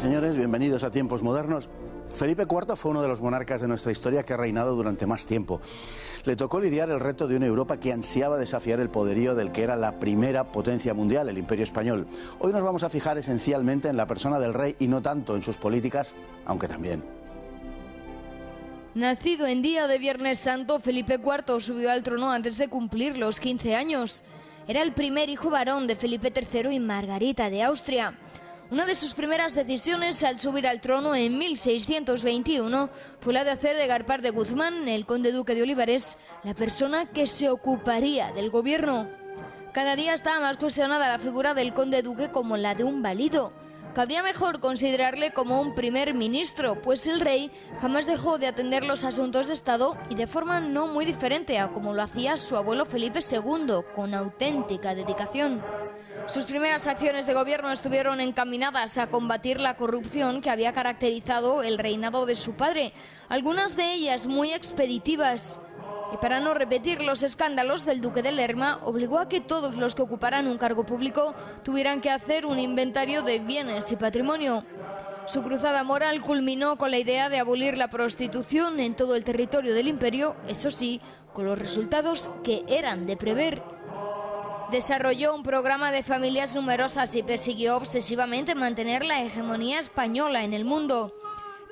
señores, bienvenidos a Tiempos Modernos. Felipe IV fue uno de los monarcas de nuestra historia que ha reinado durante más tiempo. Le tocó lidiar el reto de una Europa que ansiaba desafiar el poderío del que era la primera potencia mundial, el Imperio Español. Hoy nos vamos a fijar esencialmente en la persona del rey y no tanto en sus políticas, aunque también. Nacido en día de Viernes Santo, Felipe IV subió al trono antes de cumplir los 15 años. Era el primer hijo varón de Felipe III y Margarita de Austria. Una de sus primeras decisiones al subir al trono en 1621 fue la de hacer de Gaspar de Guzmán, el conde duque de Olivares, la persona que se ocuparía del gobierno. Cada día estaba más cuestionada la figura del conde duque como la de un válido. Cabría mejor considerarle como un primer ministro, pues el rey jamás dejó de atender los asuntos de Estado y de forma no muy diferente a como lo hacía su abuelo Felipe II, con auténtica dedicación. Sus primeras acciones de gobierno estuvieron encaminadas a combatir la corrupción que había caracterizado el reinado de su padre, algunas de ellas muy expeditivas. Y para no repetir los escándalos del duque de Lerma, obligó a que todos los que ocuparan un cargo público tuvieran que hacer un inventario de bienes y patrimonio. Su cruzada moral culminó con la idea de abolir la prostitución en todo el territorio del imperio, eso sí, con los resultados que eran de prever. Desarrolló un programa de familias numerosas y persiguió obsesivamente mantener la hegemonía española en el mundo.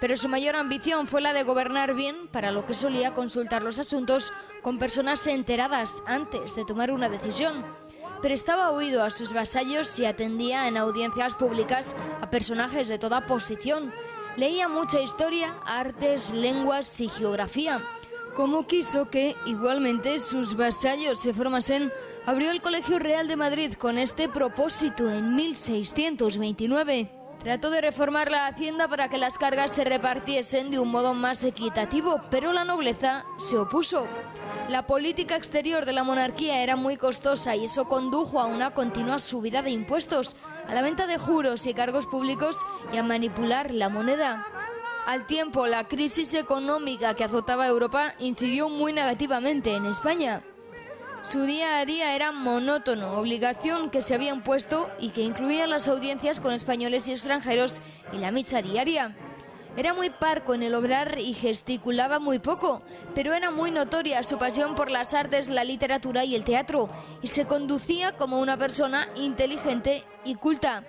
Pero su mayor ambición fue la de gobernar bien, para lo que solía consultar los asuntos con personas enteradas antes de tomar una decisión. Prestaba oído a sus vasallos y atendía en audiencias públicas a personajes de toda posición. Leía mucha historia, artes, lenguas y geografía. Como quiso que, igualmente, sus vasallos se formasen, abrió el Colegio Real de Madrid con este propósito en 1629. Trató de reformar la hacienda para que las cargas se repartiesen de un modo más equitativo, pero la nobleza se opuso. La política exterior de la monarquía era muy costosa y eso condujo a una continua subida de impuestos, a la venta de juros y cargos públicos y a manipular la moneda. Al tiempo, la crisis económica que azotaba a Europa incidió muy negativamente en España. Su día a día era monótono, obligación que se había impuesto y que incluía las audiencias con españoles y extranjeros y la misa diaria. Era muy parco en el obrar y gesticulaba muy poco, pero era muy notoria su pasión por las artes, la literatura y el teatro, y se conducía como una persona inteligente y culta.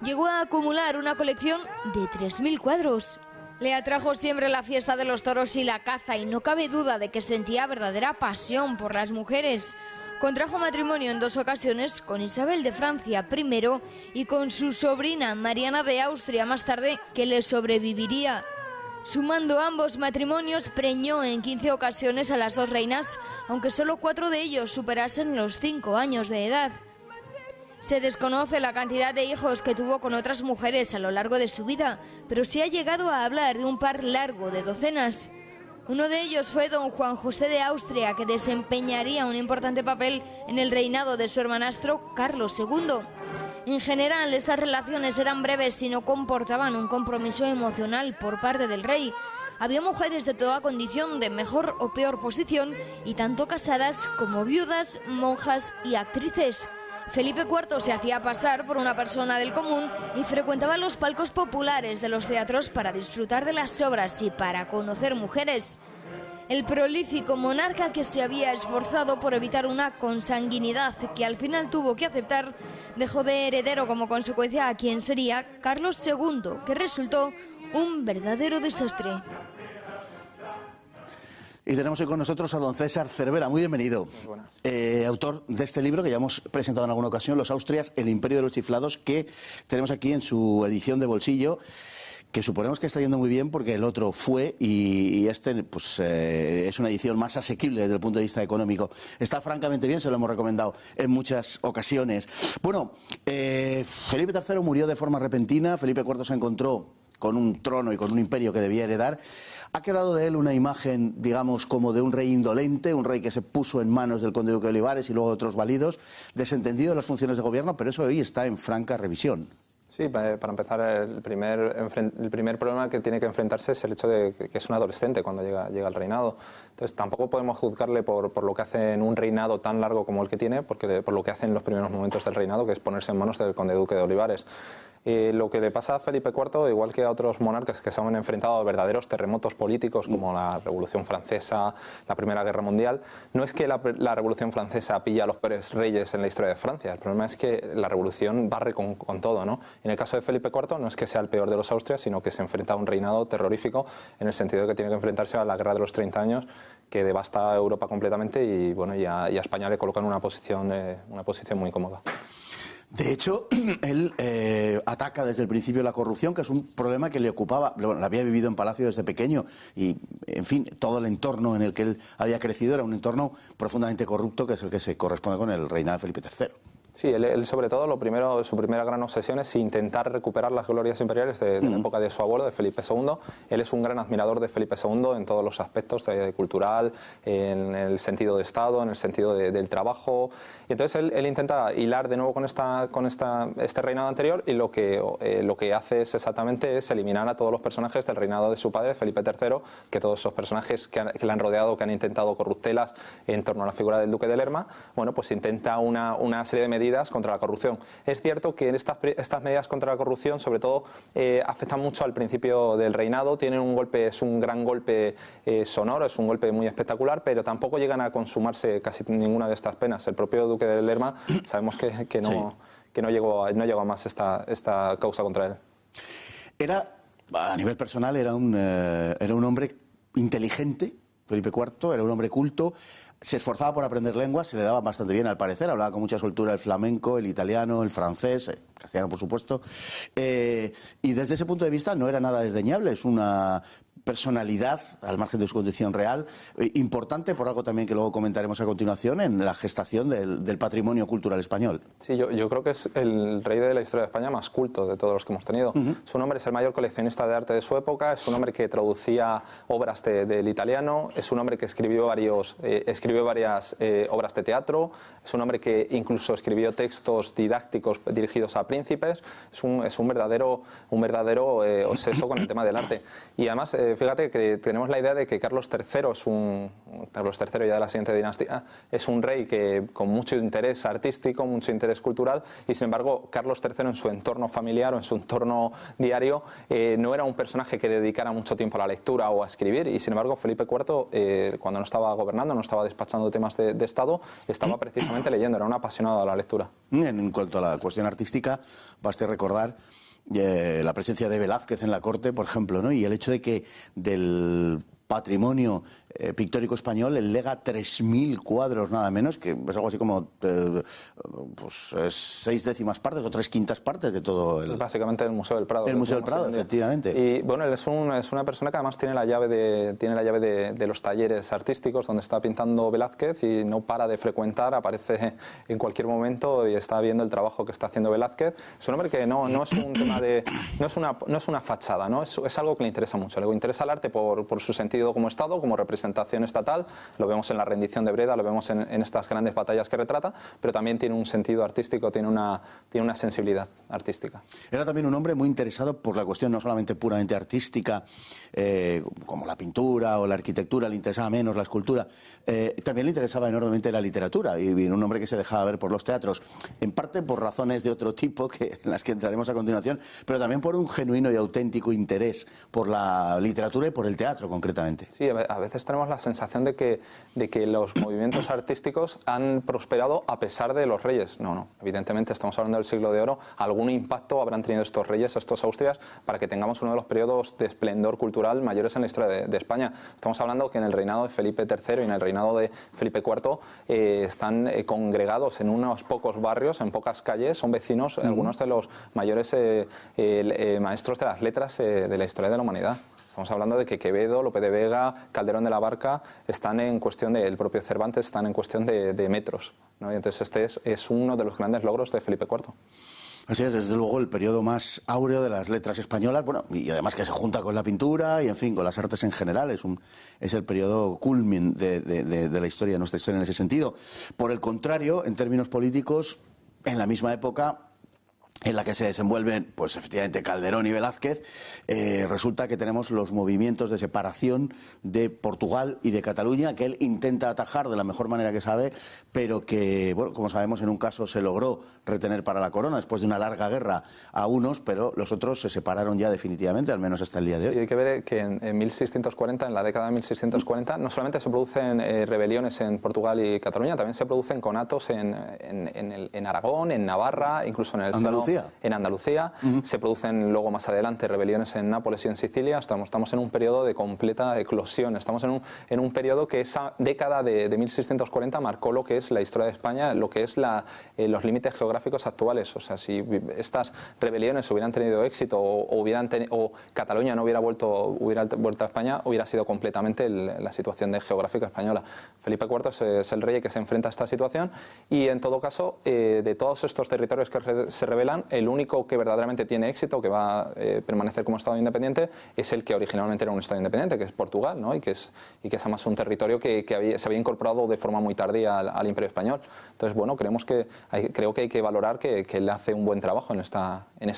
Llegó a acumular una colección de 3.000 cuadros. Le atrajo siempre la fiesta de los toros y la caza y no cabe duda de que sentía verdadera pasión por las mujeres. Contrajo matrimonio en 2 ocasiones con Isabel de Francia primero y con su sobrina Mariana de Austria más tarde, que le sobreviviría. Sumando ambos matrimonios, preñó en 15 ocasiones a las 2 reinas, aunque solo 4 de ellos superasen los 5 años de edad. Se desconoce la cantidad de hijos que tuvo con otras mujeres a lo largo de su vida, pero se ha llegado a hablar de un par largo de docenas. Uno de ellos fue don Juan José de Austria, que desempeñaría un importante papel en el reinado de su hermanastro Carlos II. En general, esas relaciones eran breves y no comportaban un compromiso emocional por parte del rey. Había mujeres de toda condición, de mejor o peor posición, y tanto casadas como viudas, monjas y actrices. Felipe IV se hacía pasar por una persona del común y frecuentaba los palcos populares de los teatros para disfrutar de las obras y para conocer mujeres. El prolífico monarca, que se había esforzado por evitar una consanguinidad que al final tuvo que aceptar, dejó de heredero como consecuencia a quien sería Carlos II, que resultó un verdadero desastre. Y tenemos hoy con nosotros a don César Cervera. Muy bienvenido. Autor de este libro que ya hemos presentado en alguna ocasión, Los Austrias, el Imperio de los Chiflados, que tenemos aquí en su edición de bolsillo, que suponemos que está yendo muy bien porque el otro fue y este pues es una edición más asequible desde el punto de vista económico. Está francamente bien, se lo hemos recomendado en muchas ocasiones. Bueno, Felipe III murió de forma repentina, Felipe IV se encontró con un trono y con un imperio que debía heredar. Ha quedado de él una imagen, digamos, como de un rey indolente, un rey que se puso en manos del conde duque de Olivares y luego de otros válidos, desentendido de las funciones de gobierno, pero eso hoy está en franca revisión. Sí, para empezar, el primer problema que tiene que enfrentarse es el hecho de que es un adolescente cuando llega al reinado. Entonces tampoco podemos juzgarle por lo que hace en un reinado tan largo como el que tiene, porque por lo que hace en los primeros momentos del reinado, que es ponerse en manos del conde duque de Olivares. Lo que le pasa a Felipe IV, igual que a otros monarcas que se han enfrentado a verdaderos terremotos políticos como la Revolución Francesa, la Primera Guerra Mundial, no es que la Revolución Francesa pilla a los peores reyes en la historia de Francia, el problema es que la revolución barre con todo, ¿no? En el caso de Felipe IV no es que sea el peor de los Austrias, sino que se enfrenta a un reinado terrorífico en el sentido de que tiene que enfrentarse a la Guerra de los 30 años que devasta a Europa completamente y, bueno, y a España le coloca en una posición muy cómoda. De hecho, él ataca desde el principio la corrupción, que es un problema que le ocupaba, bueno, la había vivido en Palacio desde pequeño y, en fin, todo el entorno en el que él había crecido era un entorno profundamente corrupto, que es el que se corresponde con el reinado de Felipe III. Sí, él sobre todo, su primera gran obsesión es intentar recuperar las glorias imperiales de la época de su abuelo, de Felipe II. Él es un gran admirador de Felipe II en todos los aspectos, cultural, en el sentido de Estado, en el sentido del trabajo. Y entonces él intenta hilar de nuevo con este reinado anterior y lo que hace es eliminar a todos los personajes del reinado de su padre, Felipe III, que todos esos personajes que le han rodeado, que han intentado corruptelas en torno a la figura del duque de Lerma, bueno, pues intenta una serie de medidas contra la corrupción. Es cierto que estas medidas contra la corrupción, sobre todo, afectan mucho al principio del reinado, tienen es un gran golpe sonoro, es un golpe muy espectacular, pero tampoco llegan a consumarse casi ninguna de estas penas. El propio duque de Lerma sabemos que no llegó a más esta causa contra él. A nivel personal, era un hombre inteligente. Felipe IV era un hombre culto, se esforzaba por aprender lenguas, se le daba bastante bien al parecer, hablaba con mucha soltura el flamenco, el italiano, el francés, el castellano por supuesto, y desde ese punto de vista no era nada desdeñable, es una personalidad, al margen de su condición real, importante por algo también que luego comentaremos a continuación en la gestación del patrimonio cultural español. Sí, yo creo que es el rey de la historia de España más culto de todos los que hemos tenido. Su nombre es el mayor coleccionista de arte de su época, es un hombre que traducía obras del italiano, es un hombre que escribió varias obras de teatro, es un hombre que incluso escribió textos didácticos dirigidos a príncipes, es un verdadero obseso con el tema del arte. Y además, fíjate que tenemos la idea de que Carlos III Carlos III ya de la siguiente dinastía es un rey que con mucho interés artístico, mucho interés cultural, y sin embargo Carlos III en su entorno familiar o en su entorno diario no era un personaje que dedicara mucho tiempo a la lectura o a escribir, y sin embargo Felipe IV cuando no estaba gobernando, no estaba despachando temas de Estado, estaba precisamente leyendo, era un apasionado de la lectura. En cuanto a la cuestión artística, baste recordar la presencia de Velázquez en la corte, por ejemplo, ¿no? Y el hecho de que del patrimonio pictórico español él lega 3.000 cuadros nada menos, que es algo así como 6/10 partes o 3/5 partes de todo el... Básicamente el Museo del Prado. El Museo del Prado, efectivamente. Y bueno, él es una persona que además tiene la llave de los talleres artísticos donde está pintando Velázquez y no para de frecuentar, aparece en cualquier momento y está viendo el trabajo que está haciendo Velázquez. Es un hombre que no es un tema de... no es una fachada, ¿no? Es algo que le interesa mucho. Le interesa el arte por su sentido como Estado, como representación estatal, lo vemos en la rendición de Breda, lo vemos en estas grandes batallas que retrata, pero también tiene un sentido artístico, tiene una sensibilidad artística. Era también un hombre muy interesado por la cuestión no solamente puramente artística, como la pintura o la arquitectura, le interesaba menos la escultura, también le interesaba enormemente la literatura, y un hombre que se dejaba ver por los teatros, en parte por razones de otro tipo, en las que entraremos a continuación, pero también por un genuino y auténtico interés por la literatura y por el teatro concretamente. Sí, a veces tenemos la sensación de que los movimientos artísticos han prosperado a pesar de los reyes. No, evidentemente estamos hablando del siglo de oro, algún impacto habrán tenido estos reyes, estos Austrias, para que tengamos uno de los periodos de esplendor cultural mayores en la historia de España. Estamos hablando que en el reinado de Felipe III y en el reinado de Felipe IV están congregados en unos pocos barrios, en pocas calles, son vecinos algunos de los mayores maestros de las letras de la historia de la humanidad. Estamos hablando de que Quevedo, Lope de Vega, Calderón de la Barca están en cuestión el propio Cervantes están en cuestión de metros, ¿no? Y entonces este es uno de los grandes logros de Felipe IV. Así es, desde luego el periodo más áureo de las letras españolas, bueno, y además que se junta con la pintura y en fin, con las artes en general, es el periodo culmin de la historia, de nuestra historia en ese sentido. Por el contrario, en términos políticos, en la misma época en la que se desenvuelven, pues efectivamente, Calderón y Velázquez, resulta que tenemos los movimientos de separación de Portugal y de Cataluña, que él intenta atajar de la mejor manera que sabe, pero que, bueno, como sabemos, en un caso se logró retener para la corona después de una larga guerra a unos, pero los otros se separaron ya definitivamente, al menos hasta el día de hoy. Y hay que ver que en 1640, en la década de 1640, no solamente se producen rebeliones en Portugal y Cataluña, también se producen conatos en Aragón, en Navarra, incluso en el Andalucía. En Andalucía. Se producen luego más adelante rebeliones en Nápoles y en Sicilia. Estamos en un periodo de completa eclosión. Estamos en un periodo que esa década de 1640 marcó lo que es la historia de España, lo que es los límites geográficos actuales. O sea, si estas rebeliones hubieran tenido éxito o Cataluña no hubiera vuelto a España, hubiera sido completamente la situación geográfica española. Felipe IV es el rey que se enfrenta a esta situación y, en todo caso, de todos estos territorios que se rebelan, el único que verdaderamente tiene éxito, que va a permanecer como Estado independiente, es el que originalmente era un Estado independiente, que es Portugal, ¿no? y que es además un territorio que se había incorporado de forma muy tardía al Imperio Español. Entonces, bueno, creo que hay que valorar que él hace un buen trabajo en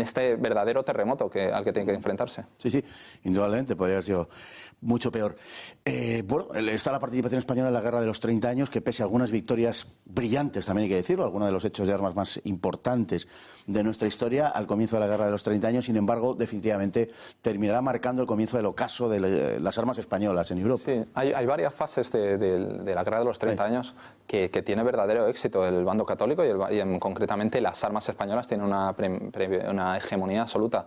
este verdadero terremoto al que tiene que enfrentarse. Sí, indudablemente, podría haber sido mucho peor. Bueno, está la participación española en la Guerra de los 30 años, que pese a algunas victorias brillantes, también hay que decirlo, algunos de los hechos de armas más importantes de nuestra historia, al comienzo de la Guerra de los 30 años, sin embargo, definitivamente terminará marcando el comienzo del ocaso de las armas españolas en Europa. Sí, hay varias fases de la Guerra de los 30 años que tiene verdadero éxito el bando católico y concretamente las armas españolas tienen una hegemonía absoluta.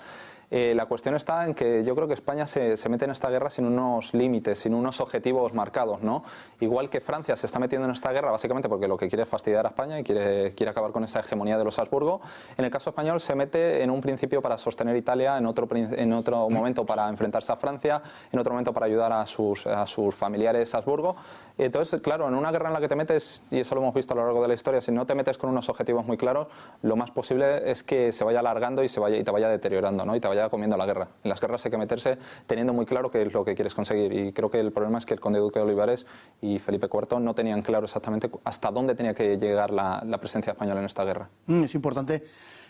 La cuestión está en que yo creo que España se mete en esta guerra sin unos límites, sin unos objetivos marcados, ¿no? Igual que Francia se está metiendo en esta guerra básicamente porque lo que quiere es fastidiar a España y quiere acabar con esa hegemonía de los Habsburgo. En el caso español se mete en un principio para sostener Italia, en otro momento para enfrentarse a Francia, en otro momento para ayudar a sus familiares Habsburgo. Entonces, claro, en una guerra en la que te metes, y eso lo hemos visto a lo largo de la historia, si no te metes con unos objetivos muy claros, lo más posible es que se vaya alargando y te vaya deteriorando, ¿no? Y te vaya comiendo la guerra. En las guerras hay que meterse teniendo muy claro qué es lo que quieres conseguir, y creo que el problema es que el conde duque de Olivares y Felipe IV no tenían claro exactamente hasta dónde tenía que llegar la presencia española en esta guerra. Es importante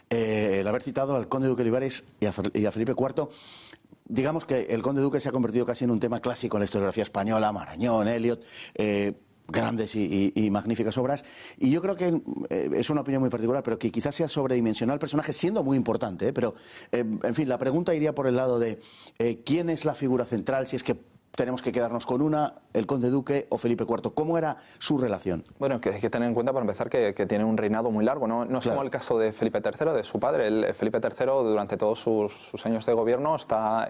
el haber citado al conde duque de Olivares y a Felipe IV. Digamos que el conde duque se ha convertido casi en un tema clásico en la historiografía española, Marañón, Eliot, grandes y magníficas obras, y yo creo que es una opinión muy particular, pero que quizás sea sobredimensionado el personaje, siendo muy importante, pero en fin, la pregunta iría por el lado de quién es la figura central, si es que tenemos que quedarnos con una, el conde duque o Felipe IV. ¿Cómo era su relación? Bueno, que hay que tener en cuenta, para empezar, que tiene un reinado muy largo, no es como el caso de Felipe III, de su padre. Felipe III, durante todos sus años de gobierno, está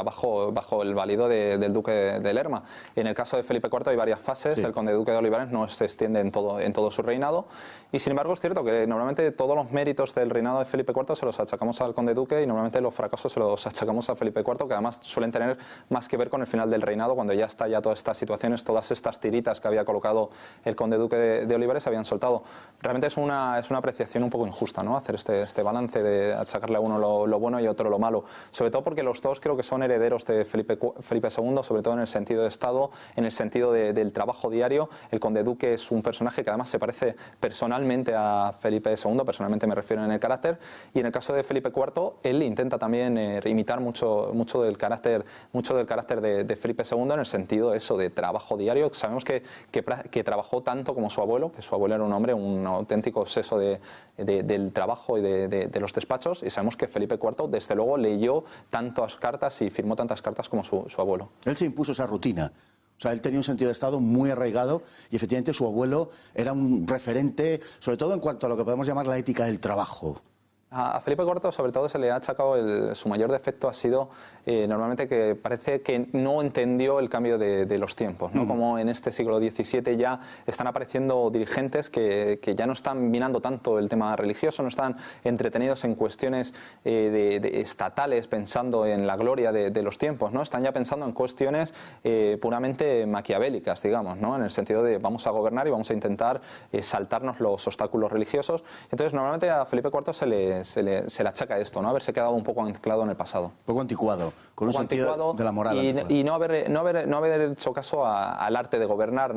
bajo el valido del duque de Lerma. En el caso de Felipe IV hay varias fases. El conde duque de Olivares no se extiende en todo su reinado, y sin embargo es cierto que normalmente todos los méritos del reinado de Felipe IV se los achacamos al conde duque, y normalmente los fracasos se los achacamos a Felipe IV, que además suelen tener más que ver con el final del reinado, cuando ya está todas estas situaciones, todas estas tiritas que había colocado el conde duque de Olivares se habían soltado. Realmente es una apreciación un poco injusta, ¿no? Hacer este balance de achacarle a uno lo bueno y a otro lo malo, sobre todo porque los dos creo que son herederos de Felipe II, sobre todo en el sentido de Estado, en el sentido del trabajo diario. El conde duque es un personaje que además se parece personalmente a Felipe II, personalmente me refiero en el carácter, y en el caso de Felipe IV él intenta también imitar mucho del carácter de Felipe II, en el sentido eso de trabajo diario. Sabemos que trabajó tanto como su abuelo, que su abuelo era un hombre, un auténtico obseso del trabajo y de los despachos, y sabemos que Felipe IV desde luego leyó tantas cartas y firmó tantas cartas como su abuelo. Él se impuso esa rutina. O sea, él tenía un sentido de Estado muy arraigado, y efectivamente su abuelo era un referente, sobre todo en cuanto a lo que podemos llamar la ética del trabajo. A Felipe IV, sobre todo, se le ha achacado su mayor defecto ha sido normalmente que parece que no entendió el cambio de los tiempos, ¿no? Como en este siglo XVII ya están apareciendo dirigentes que ya no están mirando tanto el tema religioso, no están entretenidos en cuestiones estatales, pensando en la gloria de los tiempos, ¿no? Están ya pensando en cuestiones puramente maquiavélicas, digamos, ¿no? En el sentido de vamos a gobernar y vamos a intentar saltarnos los obstáculos religiosos. Entonces, normalmente a Felipe IV se le achaca esto, ¿no? Haberse quedado un poco anclado en el pasado. Un poco anticuado, con un sentido de la moral. Y no haber hecho caso al arte de gobernar,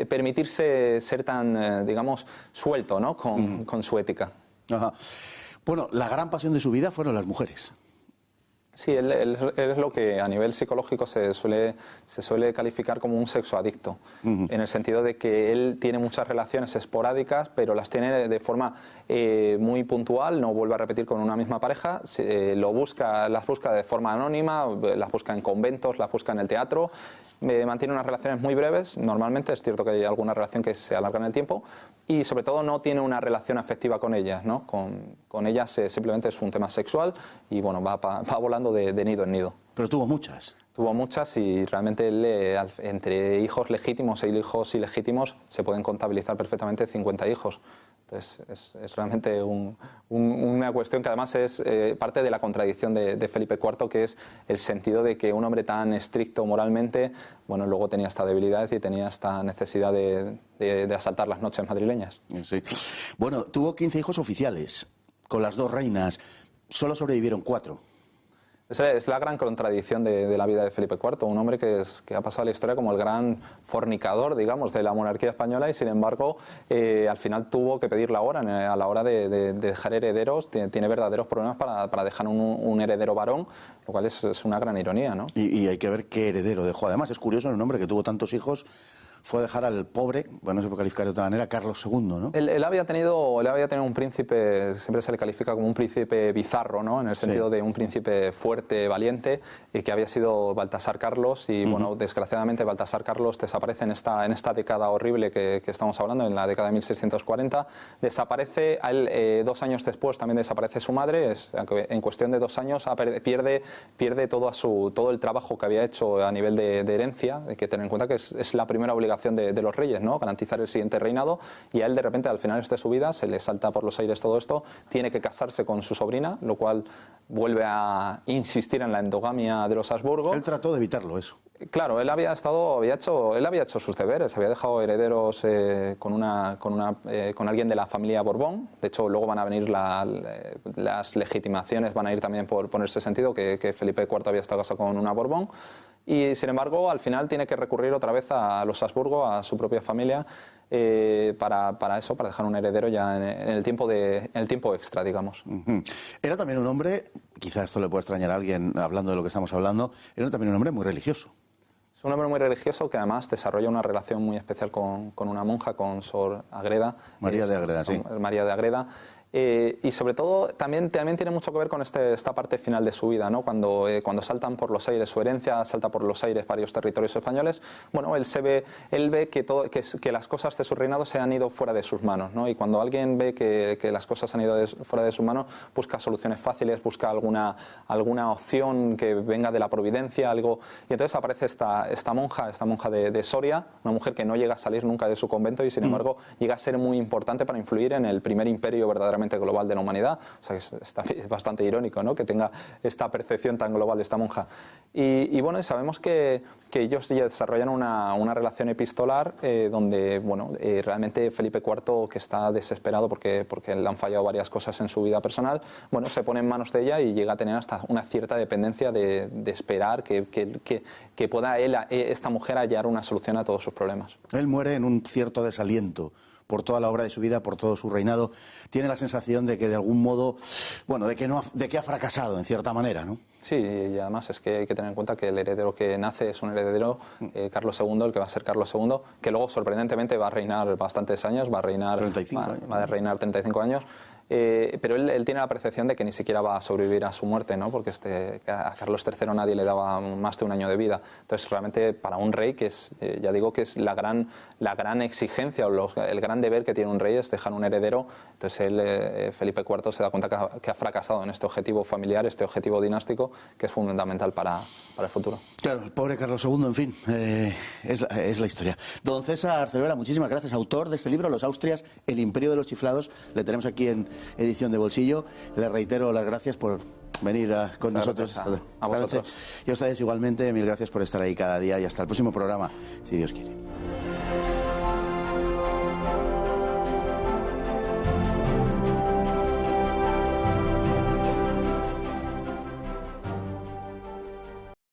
permitirse ser tan, digamos, suelto, ¿no? Con su ética. Ajá. Bueno, la gran pasión de su vida fueron las mujeres. Sí, él es lo que a nivel psicológico se suele calificar como un sexoadicto, en el sentido de que él tiene muchas relaciones esporádicas, pero las tiene de forma muy puntual, no vuelve a repetir con una misma pareja, las busca de forma anónima, las busca en conventos, las busca en el teatro. Mantiene unas relaciones muy breves, normalmente, es cierto que hay alguna relación que se alarga en el tiempo, y sobre todo no tiene una relación afectiva con ellas, ¿no? Con ellas simplemente es un tema sexual y bueno, va volando de nido en nido. Pero tuvo muchas. Tuvo muchas y realmente entre hijos legítimos e hijos ilegítimos se pueden contabilizar perfectamente 50 hijos. Entonces es realmente una cuestión que además es parte de la contradicción de Felipe IV, que es el sentido de que un hombre tan estricto moralmente, bueno, luego tenía esta debilidad y tenía esta necesidad de asaltar las noches madrileñas. Sí. Bueno, tuvo 15 hijos oficiales con las dos reinas, solo sobrevivieron 4. Esa es la gran contradicción de la vida de Felipe IV, un hombre que ha pasado a la historia como el gran fornicador, digamos, de la monarquía española y, sin embargo, al final tuvo que pedir la hora a la hora de dejar herederos. Tiene verdaderos problemas para dejar un heredero varón, lo cual es una gran ironía, ¿no? Y hay que ver qué heredero dejó. Además, es curioso, un hombre que tuvo tantos hijos fue a dejar al pobre, bueno, no se puede calificar de otra manera, Carlos II, ¿no? Él había tenido un príncipe, siempre se le califica como un príncipe bizarro, ¿no? En el sentido de un príncipe fuerte, valiente, que había sido Baltasar Carlos y, bueno, desgraciadamente Baltasar Carlos desaparece en esta década horrible que estamos hablando, en la década de 1640. Desaparece, a él 2 años después también desaparece su madre, en cuestión de 2 años pierde todo el trabajo que había hecho a nivel de herencia. Hay que tener en cuenta que es la primera obligación de los reyes, ¿no? Garantizar el siguiente reinado, y a él de repente al final de su vida se le salta por los aires todo esto, tiene que casarse con su sobrina, lo cual vuelve a insistir en la endogamia de los Habsburgo. Él trató de evitarlo, eso. Claro, él había hecho sus deberes, había dejado herederos con alguien de la familia Borbón. De hecho, luego van a venir las legitimaciones, van a ir también por ese sentido, que Felipe IV había estado casado con una Borbón. Y, sin embargo, al final tiene que recurrir otra vez a los Habsburgo, a su propia familia, para dejar un heredero ya en el tiempo extra, digamos. Era también un hombre, quizás esto le puede extrañar a alguien hablando de lo que estamos hablando, era también un hombre muy religioso. Es un hombre muy religioso que además desarrolla una relación muy especial con una monja, con Sor Agreda. María de Agreda, sí. María de Agreda. Y sobre todo también tiene mucho que ver con esta parte final de su vida, ¿no? Cuando saltan por los aires su herencia, salta por los aires varios territorios españoles. Bueno, él ve que las cosas de su reinado se han ido fuera de sus manos, ¿no? Y cuando alguien ve que las cosas han ido fuera de sus manos, busca soluciones fáciles, busca alguna opción que venga de la providencia, algo. Y entonces aparece esta monja de Soria, una mujer que no llega a salir nunca de su convento y, sin embargo, llega a ser muy importante para influir en el primer imperio verdaderamente global de la humanidad. O sea, es bastante irónico, ¿no? Que tenga esta percepción tan global esta monja. Y bueno, sabemos que ellos ya desarrollan una relación epistolar donde, bueno, realmente Felipe IV, que está desesperado porque le han fallado varias cosas en su vida personal, bueno, se pone en manos de ella y llega a tener hasta una cierta dependencia de esperar que pueda esta mujer hallar una solución a todos sus problemas. Él muere en un cierto desaliento por toda la obra de su vida, por todo su reinado. Tiene la sensación de que de algún modo, bueno, de que ha fracasado en cierta manera, ¿no? Sí, y además es que hay que tener en cuenta que el heredero que nace es un heredero, Carlos II, el que va a ser Carlos II, que luego sorprendentemente va a reinar bastantes años, va a reinar 35 años. Pero él tiene la percepción de que ni siquiera va a sobrevivir a su muerte, ¿no? Porque a Carlos III nadie le daba más de un año de vida. Entonces, realmente, para un rey, que es, ya digo, que es la gran exigencia o el gran deber que tiene un rey es dejar un heredero. Entonces, Felipe IV se da cuenta que ha fracasado en este objetivo familiar, este objetivo dinástico, que es fundamental para el futuro. Claro, el pobre Carlos II, en fin, es la historia. Don César Cervera, muchísimas gracias, autor de este libro, Los Austrias, el imperio de los chiflados. Le tenemos aquí en edición de bolsillo. Le reitero las gracias por venir con nosotros esta noche. Y a ustedes igualmente, mil gracias por estar ahí cada día y hasta el próximo programa, si Dios quiere.